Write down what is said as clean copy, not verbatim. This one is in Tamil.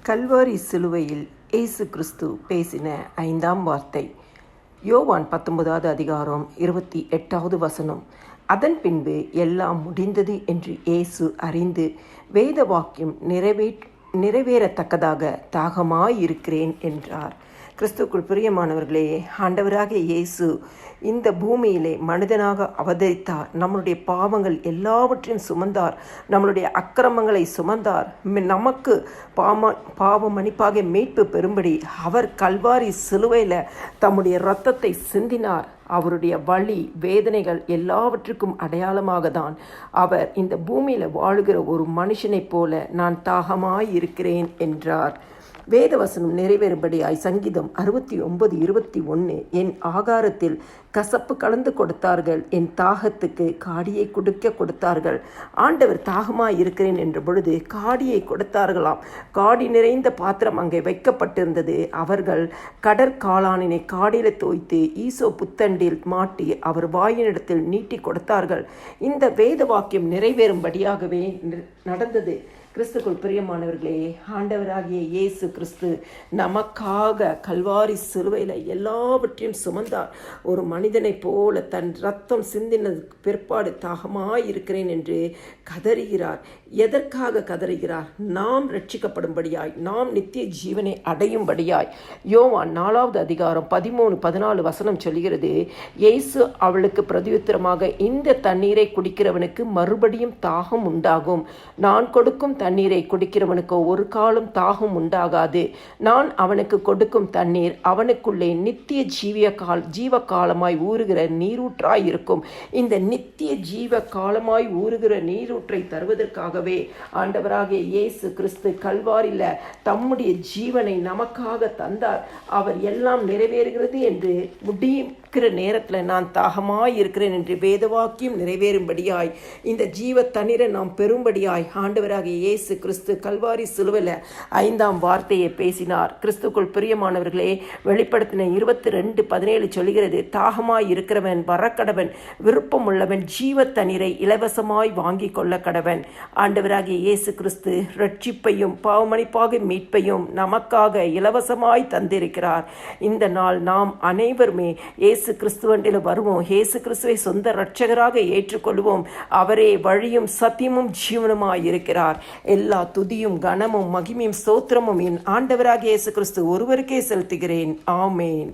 கல்வாரி சிலுவையில் இயேசு கிறிஸ்து பேசின 5ஆம் வார்த்தை. யோவான் 19வது அதிகாரம் 28வது வசனம். அதன் பின்பு எல்லாம் முடிந்தது என்று இயேசு அறிந்து வேத வாக்கியம் நிறைவேறத்தக்கதாக தாகமாயிருக்கிறேன் என்றார். கிறிஸ்துவுக்குள் பிரியமானவர்களே, ஆண்டவராகிய இயேசு இந்த பூமியிலே மனிதனாக அவதரித்தார். நம்மளுடைய பாவங்கள் எல்லாவற்றையும் சுமந்தார். நம்மளுடைய அக்கிரமங்களை சுமந்தார். நமக்கு பாவ மன்னிப்பாக மீட்பு பெறும்படி அவர் கல்வாரி சிலுவையில் தம்முடைய இரத்தத்தை சிந்தினார். அவருடைய வலி வேதனைகள் எல்லாவற்றுக்கும் அடையாளமாக தான் அவர் இந்த பூமியில் வாழுகிற ஒரு மனுஷனைப் போல நான் தாகமாயிருக்கிறேன் என்றார். வேதவசனம் நிறைவேறும்படியாய் சங்கீதம் 69:21, என் ஆகாரத்தில் கசப்பு கலந்து கொடுத்தார்கள், என் தாகத்துக்கு காடியை குடிக்க கொடுத்தார்கள். ஆண்டவர் தாகமாய் இருக்கிறேன் என்ற பொழுது காடியை கொடுத்தார்களாம். காடி நிறைந்த பாத்திரம் அங்கே வைக்கப்பட்டிருந்தது. அவர்கள் கடற்காளானினை காடியில் தோய்த்து ஈசோ புத்தண்டில் மாட்டி அவர் வாயினிடத்தில் நீட்டி கொடுத்தார்கள். இந்த வேத வாக்கியம் நிறைவேறும்படியாகவே நடந்தது. கிறிஸ்துக்குள் பிரியமானவர்களே, ஆண்டவராகிய இயேசு கிறிஸ்து நமக்காக கல்வாரி சிலுவையில் எல்லாவற்றையும் சுமந்தார். ஒரு மனிதனைப் போல தன் ரத்தம் சிந்தினதுக்கு பிற்பாடு தாகமாயிருக்கிறேன் என்று கதறுகிறார். எதற்காக கதறுகிறார்? நாம் ரட்சிக்கப்படும்படியாய், நாம் நித்திய ஜீவனை அடையும்படியாய். யோவான் 4வது அதிகாரம் 13-14 வசனம் சொல்கிறது, இயேசு அவளுக்கு பிரதியுத்தரமாக, இந்த தண்ணீரை குடிக்கிறவனுக்கு மறுபடியும் தாகம் உண்டாகும். நான் கொடுக்கும் தண்ணீரை குடிக்கிறவனுக்கு ஒரு காலம் தாகம் உண்டாகாது. நான் அவனுக்கு கொடுக்கும் தண்ணீர் அவனுக்குள்ளே நித்திய ஜீவ காலமாய் ஊறுகிற நீரூற்றாய் இருக்கும். இந்த நித்திய ஜீவ காலமாய் ஊறுகிற நீரூற்றை தருவதற்காகவே ஆண்டவராகிய இயேசு கிறிஸ்து கல்வாரில தம்முடைய ஜீவனை நமக்காக தந்தார். அவர் எல்லாம் நிறைவேறுகிறது என்று முடிக்கிற நேரத்தில் நான் தாகமாய் இருக்கிறேன் என்று வேதவாக்கியம் நிறைவேறும்படியாய், இந்த ஜீவ தண்ணீரை நாம் பெறும்படியாய் ஆண்டவராகிய இயேசு கிறிஸ்து கல்வாரி சிலுவையில் 5ஆம் வார்த்தையை பேசினார். கிறிஸ்துக்குள் பிரியமானவர்களே, வெளிப்படுத்தின 22:17 சொல்கிறது, தாகமாய் இருக்கிறவன் வரக்கடவன், விருப்பம் உள்ளவன் ஜீவ தண்ணீரை இலவசமாய் வாங்கி கொள்ள கடவன். ஆண்டவராகிய இயேசு கிறிஸ்து ரட்சிப்பையும் பாவமன்னிப்பாக மீட்பையும் நமக்காக இலவசமாய் தந்திருக்கிறார். இந்த நாள் நாம் அனைவருமே இயேசு கிறிஸ்துவண்டில் வருவோம். இயேசு கிறிஸ்துவை சொந்த இரட்சகராக ஏற்றுக்கொள்வோம். அவரே வழியும் சத்தியமும் ஜீவனுமாய் இருக்கிறார். எல்லா துதியும் கனமும் மகிமையும் ஸ்தோத்திரமும் என் ஆண்டவராகிய இயேசு கிறிஸ்து ஒருவருக்கே செலுத்துகிறேன். ஆமேன்.